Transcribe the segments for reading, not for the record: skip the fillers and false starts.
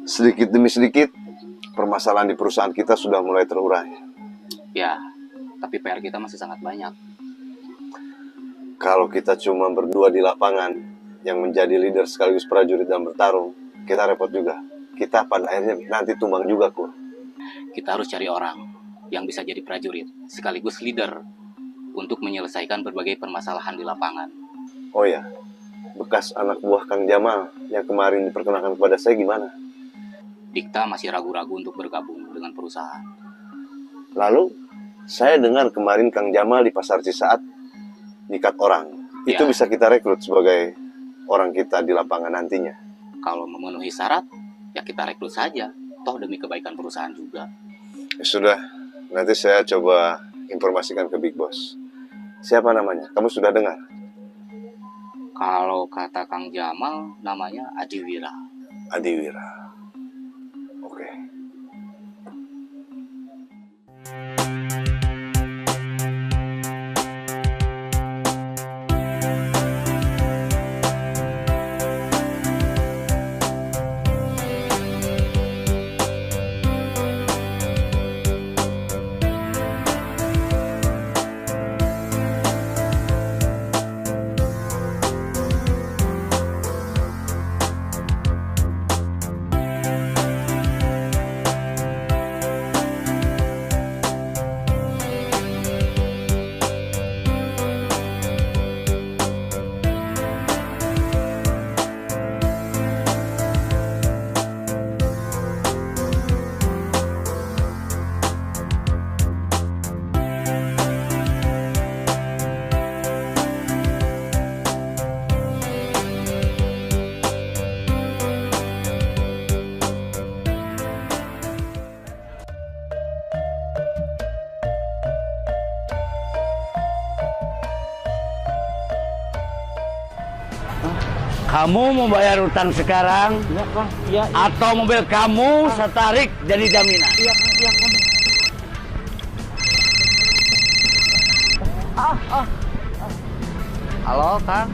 Sedikit demi sedikit, permasalahan di perusahaan kita sudah mulai terurai. Ya, tapi PR kita masih sangat banyak. Kalau kita cuma berdua di lapangan, yang menjadi leader sekaligus prajurit dan bertarung, kita repot juga. Kita pada akhirnya nanti tumbang juga, Kur. Kita harus cari orang yang bisa jadi prajurit, sekaligus leader, untuk menyelesaikan berbagai permasalahan di lapangan. Oh ya, bekas anak buah Kang Jamal yang kemarin diperkenalkan kepada saya gimana? Dikta masih ragu-ragu untuk bergabung dengan perusahaan. Lalu, saya dengar kemarin Kang Jamal di Pasar Cisaat nyikat orang. Itu Ya. bisa kita rekrut sebagai orang kita di lapangan nantinya. Kalau memenuhi syarat, ya kita rekrut saja. Toh demi kebaikan perusahaan juga. Ya sudah, nanti saya coba informasikan ke Big Boss. Siapa namanya? Kamu sudah dengar? Kalau kata Kang Jamal, namanya Adiwira. Adiwira. Oke. Kamu mau bayar utang sekarang? Iya, Kang. Iya. Atau mobil kamu saya tarik jadi jaminan? Iya, Kang. Iya, Kang. Halo, Kang.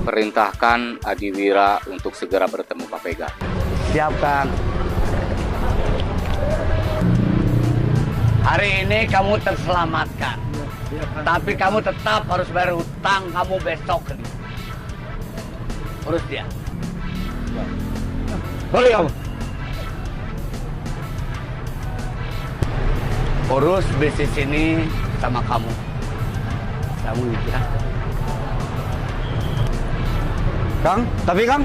Perintahkan Adiwira untuk segera bertemu Pak Pega. Siap, Kang. Hari ini kamu terselamatkan. Tapi kamu tetap harus bayar hutang kamu besok ke dia. Urus dia. Boleh kamu? Urus bisnis ini sama kamu. Kamu ya. Kang, tapi Kang.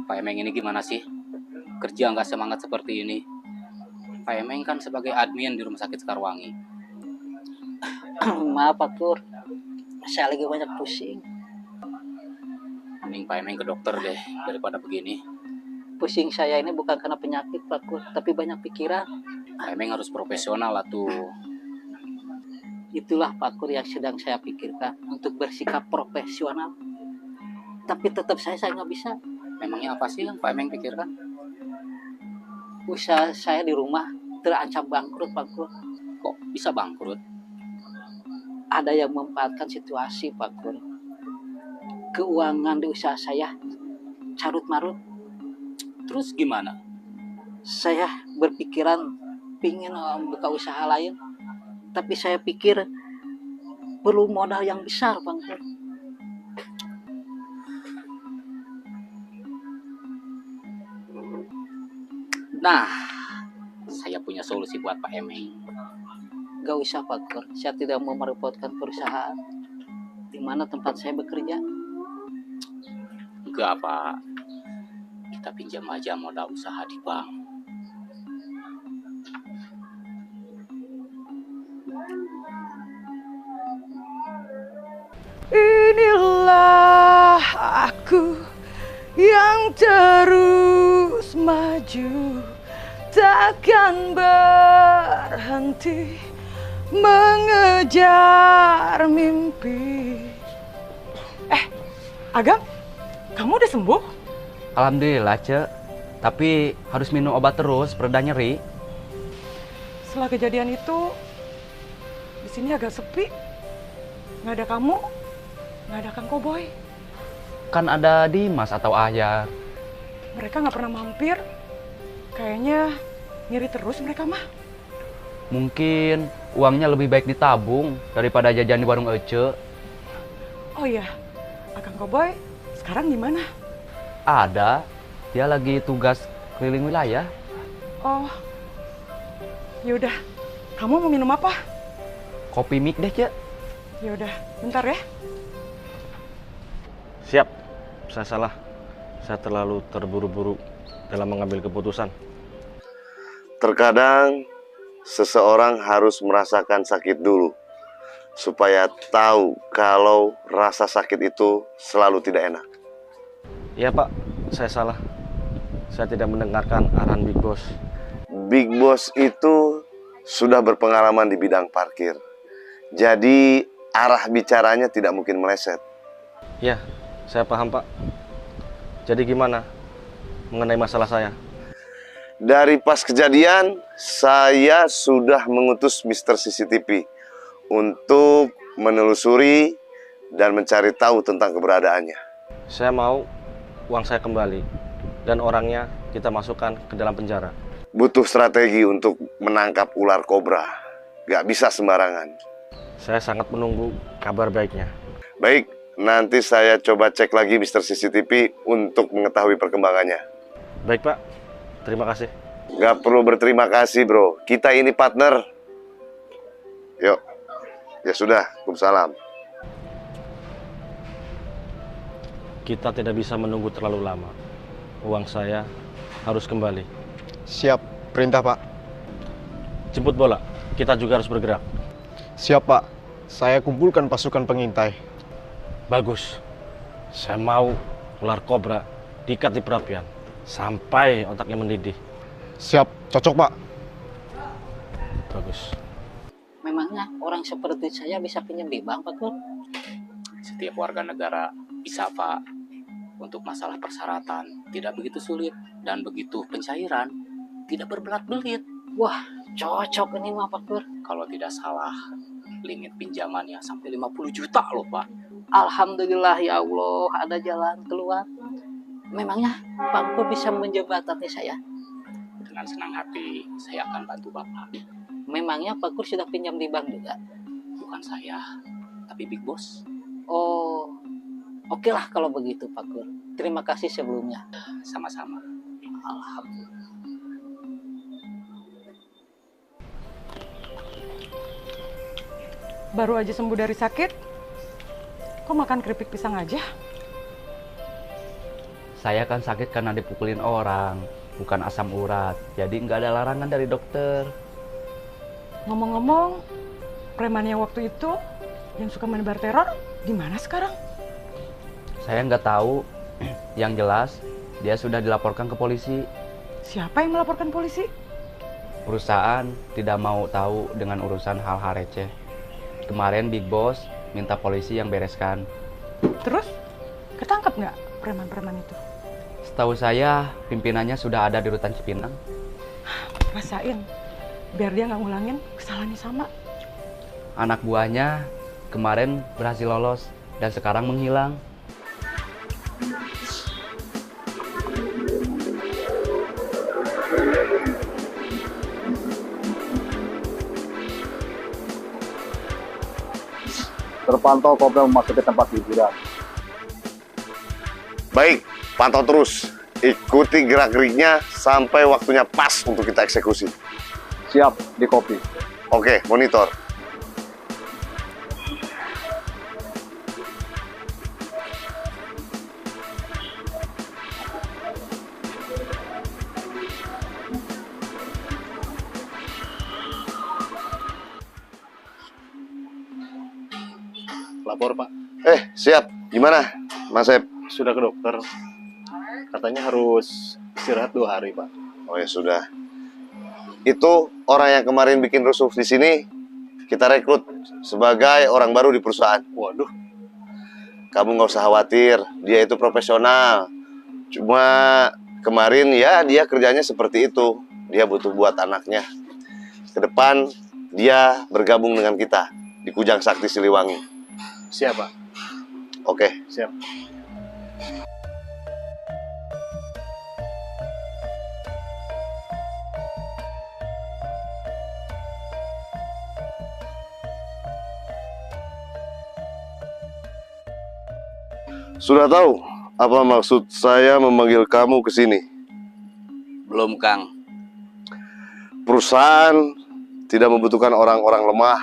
Pak Emeng ini gimana sih? Kerja nggak semangat seperti ini. Pak Emeng kan sebagai admin di Rumah Sakit Sekarwangi. Maaf, Pak Kur. Saya lagi banyak pusing. Mending Pak Emeng ke dokter deh daripada begini. Pusing saya ini bukan karena penyakit, Pak Kur, tapi banyak pikiran. Pak Emeng harus profesional lah tuh. Itulah Pak Kur yang sedang saya pikirkan untuk bersikap profesional. Tapi tetap saya nggak bisa. Memangnya apa sih yang Pak Emeng pikirkan? Usaha saya di rumah terancam bangkrut, Pak Kur. Kok bisa bangkrut? Ada yang memanfaatkan situasi, Pak Kur. Keuangan di usaha saya carut-marut. Terus gimana? Saya berpikiran pingin buka usaha lain. Tapi saya pikir perlu modal yang besar, Bang Kur. Nah, saya punya solusi buat Pak Emeng. Gak usah, Pak Kur. Saya tidak mau merepotkan perusahaan di mana tempat saya bekerja. Enggak, Pak. Kita pinjam aja modal usaha di bank. Inilah aku yang terus maju, takkan berhenti mengejar mimpi. Agam, kamu udah sembuh? Alhamdulillah, Cek. Tapi harus minum obat terus, pereda nyeri. Setelah kejadian itu, Di sini agak sepi. Nggak ada kamu, nggak ada Kang Koboy. Kan ada Dimas atau Ahyar. Mereka nggak pernah mampir. Kayaknya ngiri terus mereka mah. Mungkin uangnya lebih baik ditabung daripada jajan di warung Ece. Oh iya, Kang Koboy sekarang di mana? Ada, dia lagi tugas keliling wilayah. Oh, yaudah. Kamu mau minum apa? Kopi mik deh, Cek. Yaudah, bentar ya. Siap, saya salah. Saya terlalu terburu-buru dalam mengambil keputusan. Terkadang seseorang harus merasakan sakit dulu supaya tahu kalau rasa sakit itu selalu tidak enak. Iya Pak, saya salah. Saya tidak mendengarkan arahan Big Boss. Big Boss itu sudah berpengalaman di bidang parkir. Jadi arah bicaranya tidak mungkin meleset. Ya, saya paham Pak. Jadi gimana mengenai masalah saya? Dari pas kejadian, saya sudah mengutus Mr. CCTV untuk menelusuri dan mencari tahu tentang keberadaannya. Saya mau uang saya kembali dan orangnya kita masukkan ke dalam penjara. Butuh strategi untuk menangkap ular kobra. Gak bisa sembarangan. Saya sangat menunggu kabar baiknya. Baik, nanti saya coba cek lagi Mr. CCTV untuk mengetahui perkembangannya. Baik Pak, terima kasih. Gak perlu berterima kasih bro, kita ini partner. Yuk, ya sudah, Waalaikumsalam. Kita tidak bisa menunggu terlalu lama. Uang saya harus kembali. Siap, perintah Pak. Jemput bola, kita juga harus bergerak. Siap Pak, saya kumpulkan pasukan pengintai. Bagus. Saya mau ular kobra diikat di perapian sampai otaknya mendidih. Siap, cocok Pak. Bagus. Memangnya orang seperti saya bisa pinjam di bank, Pak Pur? Setiap warga negara bisa, Pak. Untuk masalah persyaratan tidak begitu sulit dan begitu pencairan tidak berbelat-belit. Wah, cocok ini mah Pak Pur. Kalau tidak salah, limit pinjamannya sampai 50 juta loh, Pak. Alhamdulillah ya Allah, ada jalan keluar. Memangnya Pak Pur bisa menjembatani saya? Dengan senang hati, saya akan bantu Bapak. Memangnya Pak Pur sudah pinjam di bank juga? Bukan saya, tapi Big Boss. Oh, oke lah kalau begitu Pak Pur. Terima kasih sebelumnya. Sama-sama. Alhamdulillah. Baru aja sembuh dari sakit, kok makan keripik pisang aja? Saya kan sakit karena dipukulin orang, bukan asam urat. Jadi nggak ada larangan dari dokter. Ngomong-ngomong, preman yang waktu itu yang suka menebar teror, di mana sekarang? Saya nggak tahu. Yang jelas, dia sudah dilaporkan ke polisi. Siapa yang melaporkan polisi? Perusahaan tidak mau tahu dengan urusan hal-hal receh. Kemarin Big Boss minta polisi yang bereskan. Terus, ketangkep nggak preman-preman itu? Setahu saya, pimpinannya sudah ada di Rutan Cipinang. Rasain, biar dia nggak ngulangin kesalahannya sama. Anak buahnya kemarin berhasil lolos dan sekarang menghilang. Terpantau kobra memasuki tempat hiburan. Baik, pantau terus. Ikuti gerak-geriknya sampai waktunya pas untuk kita eksekusi. Siap, di kopi. Oke, monitor. Lapor Pak. Siap. Gimana, Mas Sep? Sudah ke dokter. Katanya harus istirahat 2 hari Pak. Oh ya sudah. Itu orang yang kemarin bikin rusuh di sini, kita rekrut sebagai orang baru di perusahaan. Waduh. Kamu nggak usah khawatir, dia itu profesional. Cuma kemarin ya dia kerjanya seperti itu. Dia butuh buat anaknya. Ke depan dia bergabung dengan kita. di Kujang Sakti Siliwangi. Siap, Pak. Oke. Siap. Sudah tahu apa maksud saya memanggil kamu ke sini? Belum, Kang. Perusahaan tidak membutuhkan orang-orang lemah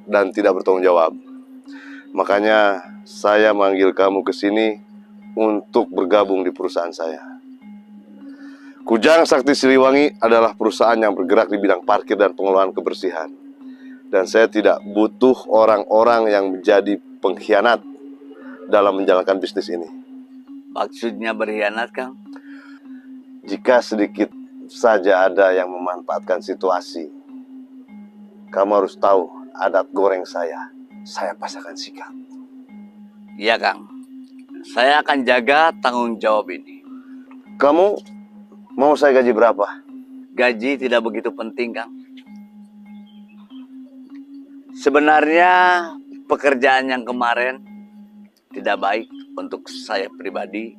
dan tidak bertanggung jawab. Makanya saya manggil kamu ke sini untuk bergabung di perusahaan saya. Kujang Sakti Siliwangi adalah perusahaan yang bergerak di bidang parkir dan pengelolaan kebersihan. Dan saya tidak butuh orang-orang yang menjadi pengkhianat dalam menjalankan bisnis ini. Maksudnya berkhianat, Kang? Jika sedikit saja ada yang memanfaatkan situasi, kamu harus tahu adat goreng saya pasangkan sikat. Iya, Kang. Saya akan jaga tanggung jawab ini. Kamu mau saya gaji berapa? Gaji tidak begitu penting, Kang. Sebenarnya pekerjaan yang kemarin tidak baik untuk saya pribadi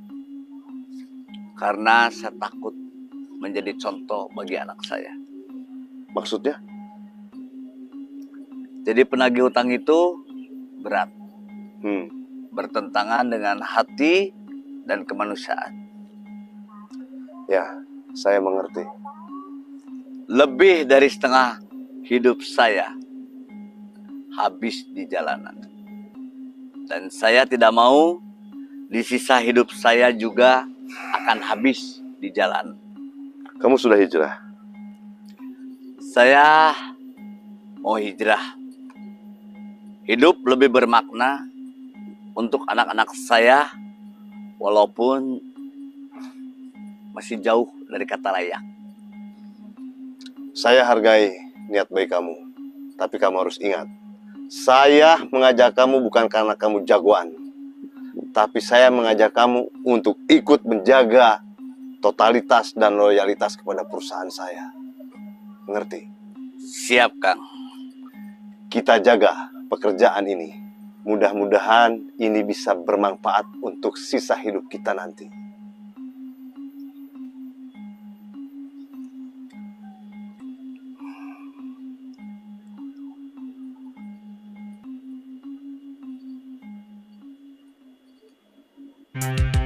karena saya takut menjadi contoh bagi anak saya. Maksudnya? Jadi penagih utang itu berat, Hmm. bertentangan dengan hati dan kemanusiaan. Ya, saya mengerti. Lebih dari setengah hidup saya habis di jalanan. Dan saya tidak mau di sisa hidup saya juga akan habis di jalan. Kamu sudah hijrah? Saya mau hijrah. Hidup lebih bermakna untuk anak-anak saya walaupun masih jauh dari kata layak. Saya hargai niat baik kamu, tapi kamu harus ingat, saya mengajak kamu bukan karena kamu jagoan, tapi saya mengajak kamu untuk ikut menjaga totalitas dan loyalitas kepada perusahaan saya. Mengerti? Siap, Kang. Kita jaga pekerjaan ini. Mudah-mudahan ini bisa bermanfaat untuk sisa hidup kita nanti. Thank you.